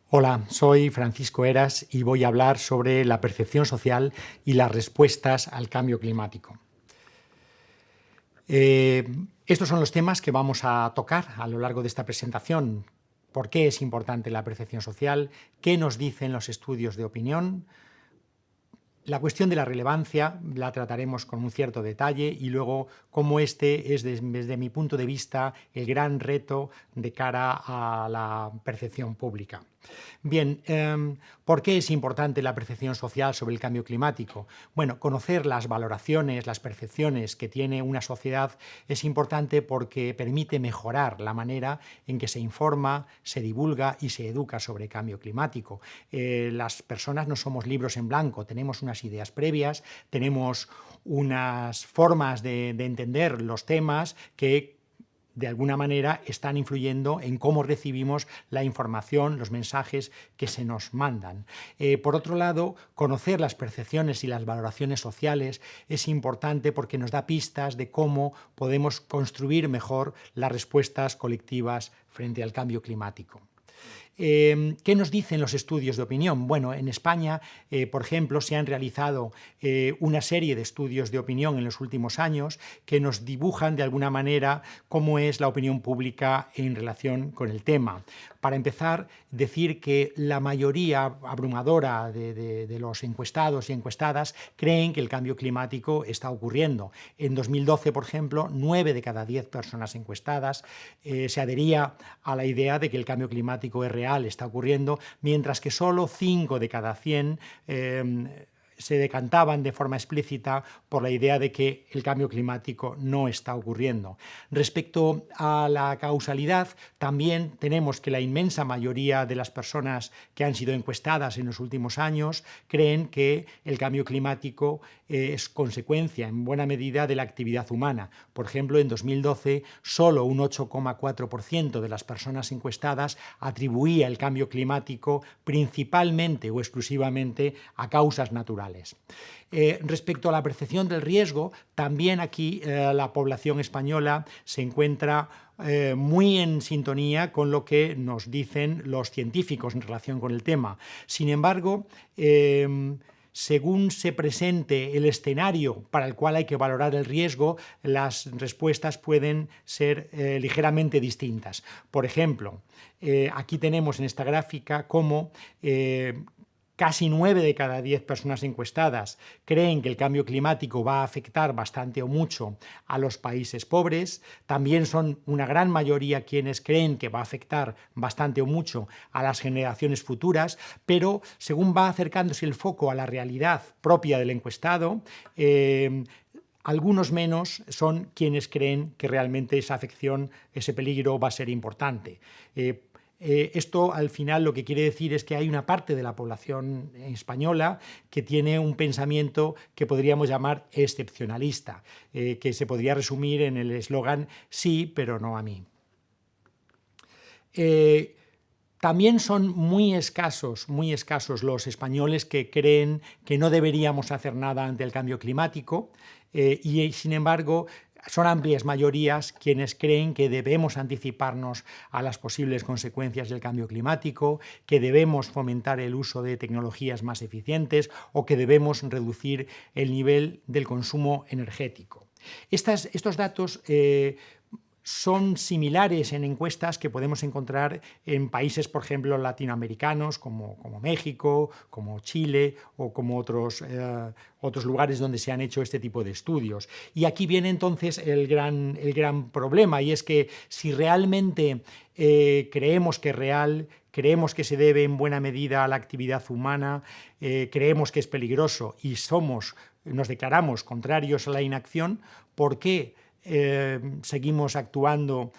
Hola, soy Francisco Eras y voy a hablar sobre la percepción social y las respuestas al cambio climático. Estos son los temas que vamos a tocar a lo largo de esta presentación. ¿Por qué es importante la percepción social? ¿Qué nos dicen los estudios de opinión? La cuestión de la relevancia la trataremos con un cierto detalle y luego cómo este es, desde mi punto de vista, el gran reto de cara a la percepción pública. Bien, ¿por qué es importante la percepción social sobre el cambio climático? Bueno, conocer las valoraciones, las percepciones que tiene una sociedad es importante porque permite mejorar la manera en que se informa, se divulga y se educa sobre cambio climático. Las personas no somos libros en blanco, tenemos unas ideas previas, tenemos unas formas de entender los temas que de alguna manera están influyendo en cómo recibimos la información, los mensajes que se nos mandan. Por otro lado, conocer las percepciones y las valoraciones sociales es importante porque nos da pistas de cómo podemos construir mejor las respuestas colectivas frente al cambio climático. ¿Qué nos dicen los estudios de opinión? Bueno, en España, por ejemplo, se han realizado una serie de estudios de opinión en los últimos años que nos dibujan de alguna manera cómo es la opinión pública en relación con el tema. Para empezar, decir que la mayoría abrumadora de los encuestados y encuestadas creen que el cambio climático está ocurriendo. En 2012, por ejemplo, 9 de cada 10 personas encuestadas se adhería a la idea de que el cambio climático es real, está ocurriendo, mientras que solo 5 de cada 100 se decantaban de forma explícita por la idea de que el cambio climático no está ocurriendo. Respecto a la causalidad, también tenemos que la inmensa mayoría de las personas que han sido encuestadas en los últimos años creen que el cambio climático es consecuencia en buena medida de la actividad humana. Por ejemplo, en 2012 solo un 8,4% de las personas encuestadas atribuía el cambio climático principalmente o exclusivamente a causas naturales. Respecto a la percepción del riesgo, también aquí la población española se encuentra muy en sintonía con lo que nos dicen los científicos en relación con el tema. Sin embargo, según se presente el escenario para el cual hay que valorar el riesgo, las respuestas pueden ser ligeramente distintas. Por ejemplo, aquí tenemos en esta gráfica cómo casi 9 de cada 10 personas encuestadas creen que el cambio climático va a afectar bastante o mucho a los países pobres. También son una gran mayoría quienes creen que va a afectar bastante o mucho a las generaciones futuras, pero según va acercándose el foco a la realidad propia del encuestado, algunos menos son quienes creen que realmente esa afección, ese peligro va a ser importante. Esto al final lo que quiere decir es que hay una parte de la población española que tiene un pensamiento que podríamos llamar excepcionalista, que se podría resumir en el eslogan sí, pero no a mí. También son muy escasos los españoles que creen que no deberíamos hacer nada ante el cambio climático y, sin embargo, son amplias mayorías quienes creen que debemos anticiparnos a las posibles consecuencias del cambio climático, que debemos fomentar el uso de tecnologías más eficientes o que debemos reducir el nivel del consumo energético. Estos datos son similares en encuestas que podemos encontrar en países, por ejemplo, latinoamericanos como México, como Chile o como otros lugares donde se han hecho este tipo de estudios. Y aquí viene entonces el gran problema, y es que si realmente creemos que es real, creemos que se debe en buena medida a la actividad humana, creemos que es peligroso y nos declaramos contrarios a la inacción, ¿por qué seguimos actuando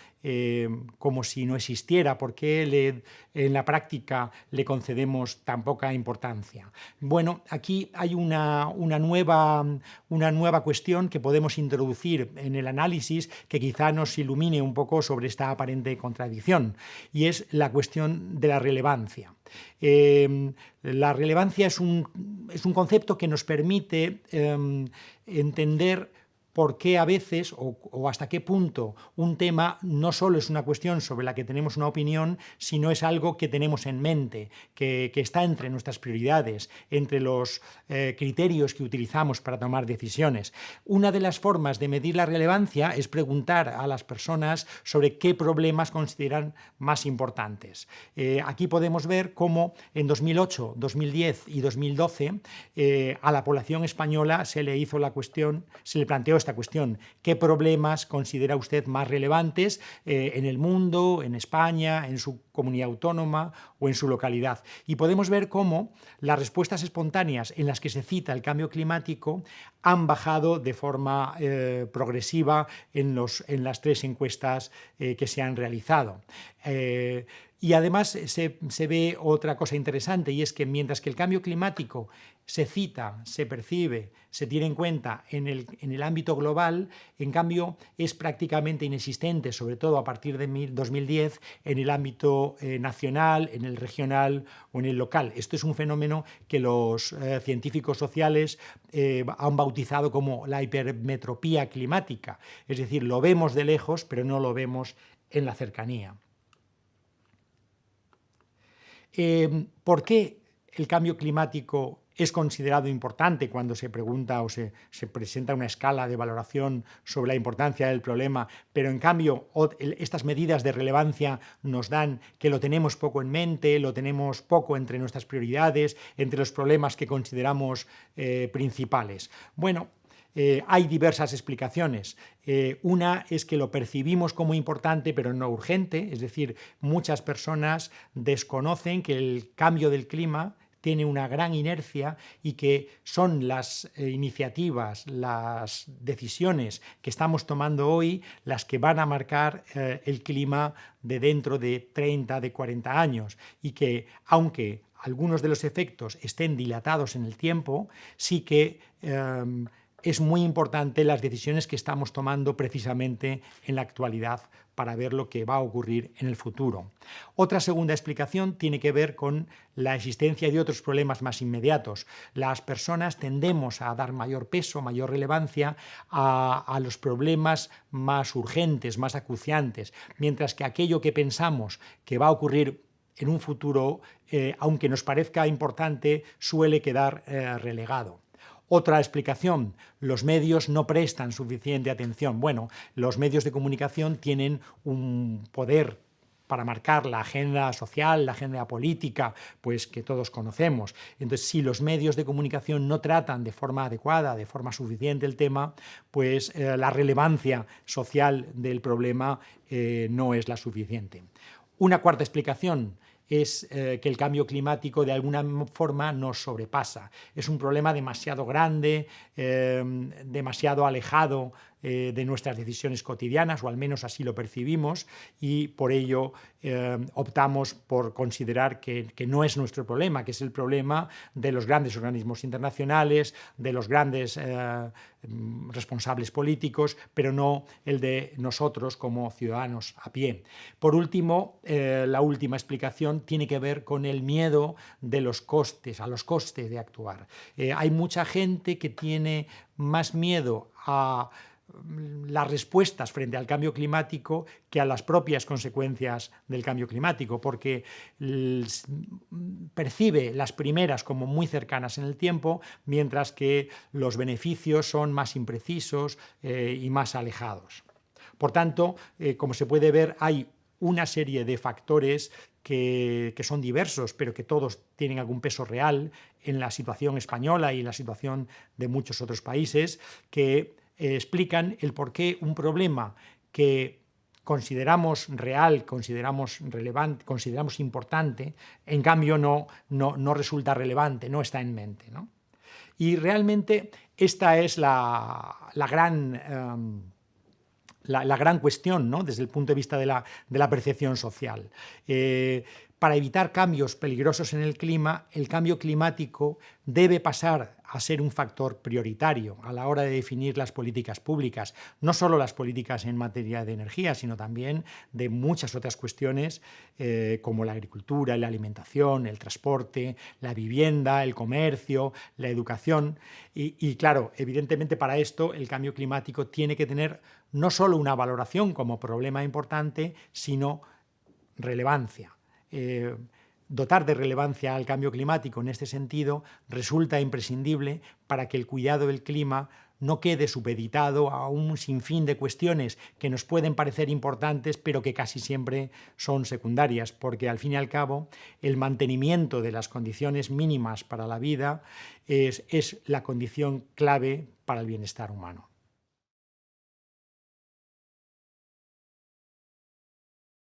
como si no existiera? ¿Por qué en la práctica le concedemos tan poca importancia? Bueno, aquí hay una nueva cuestión que podemos introducir en el análisis que quizá nos ilumine un poco sobre esta aparente contradicción, y es la cuestión de la relevancia. La relevancia es un concepto que nos permite entender por qué a veces o hasta qué punto un tema no solo es una cuestión sobre la que tenemos una opinión, sino es algo que tenemos en mente, que está entre nuestras prioridades, entre los criterios que utilizamos para tomar decisiones. Una de las formas de medir la relevancia es preguntar a las personas sobre qué problemas consideran más importantes. Aquí podemos ver cómo en 2008, 2010 y 2012 a la población española se le planteó esta cuestión: ¿qué problemas considera usted más relevantes en el mundo, en España, en su comunidad autónoma o en su localidad? Y podemos ver cómo las respuestas espontáneas en las que se cita el cambio climático han bajado de forma progresiva en las 3 encuestas que se han realizado. Y además se ve otra cosa interesante, y es que mientras que el cambio climático se cita, se percibe, se tiene en cuenta en el ámbito global, en cambio es prácticamente inexistente, sobre todo a partir de 2010, en el ámbito nacional, en el regional o en el local. Esto es un fenómeno que los científicos sociales han bautizado como la hipermetropía climática, es decir, lo vemos de lejos, pero no lo vemos en la cercanía. ¿Por qué el cambio climático es considerado importante cuando se pregunta o se presenta una escala de valoración sobre la importancia del problema, pero en cambio estas medidas de relevancia nos dan que lo tenemos poco en mente, lo tenemos poco entre nuestras prioridades, entre los problemas que consideramos principales? Bueno, hay diversas explicaciones. Una es que lo percibimos como importante pero no urgente, es decir, muchas personas desconocen que el cambio del clima tiene una gran inercia y que son las iniciativas, las decisiones que estamos tomando hoy las que van a marcar el clima de dentro de 30, de 40 años, y que aunque algunos de los efectos estén dilatados en el tiempo, sí que es muy importante las decisiones que estamos tomando precisamente en la actualidad para ver lo que va a ocurrir en el futuro. Otra segunda explicación tiene que ver con la existencia de otros problemas más inmediatos. Las personas tendemos a dar mayor peso, mayor relevancia a los problemas más urgentes, más acuciantes, mientras que aquello que pensamos que va a ocurrir en un futuro, aunque nos parezca importante, suele quedar relegado. Otra explicación: los medios no prestan suficiente atención. Bueno, los medios de comunicación tienen un poder para marcar la agenda social, la agenda política, pues que todos conocemos. Entonces, si los medios de comunicación no tratan de forma adecuada, de forma suficiente el tema, pues la relevancia social del problema no es la suficiente. Una cuarta explicación es que el cambio climático de alguna forma nos sobrepasa. Es un problema demasiado grande, demasiado alejado de nuestras decisiones cotidianas, o al menos así lo percibimos, y por ello optamos por considerar que no es nuestro problema, que es el problema de los grandes organismos internacionales, de los grandes responsables políticos, pero no el de nosotros como ciudadanos a pie. Por último, la última explicación tiene que ver con el miedo de los costes, a los costes de actuar. Hay mucha gente que tiene más miedo a las respuestas frente al cambio climático que a las propias consecuencias del cambio climático, porque percibe las primeras como muy cercanas en el tiempo, mientras que los beneficios son más imprecisos y más alejados. Por tanto, como se puede ver, hay una serie de factores que son diversos, pero que todos tienen algún peso real en la situación española y en la situación de muchos otros países, que explican el por qué un problema que consideramos real, consideramos relevante, consideramos importante, en cambio no resulta relevante, no está en mente, ¿no? Y realmente esta es la gran cuestión, ¿no?, desde el punto de vista de la percepción social. Para evitar cambios peligrosos en el clima, el cambio climático debe pasar a ser un factor prioritario a la hora de definir las políticas públicas, no solo las políticas en materia de energía, sino también de muchas otras cuestiones como la agricultura, la alimentación, el transporte, la vivienda, el comercio, la educación. Y claro, evidentemente para esto el cambio climático tiene que tener no solo una valoración como problema importante, sino relevancia. Dotar de relevancia al cambio climático en este sentido resulta imprescindible para que el cuidado del clima no quede supeditado a un sinfín de cuestiones que nos pueden parecer importantes, pero que casi siempre son secundarias, porque al fin y al cabo el mantenimiento de las condiciones mínimas para la vida es la condición clave para el bienestar humano.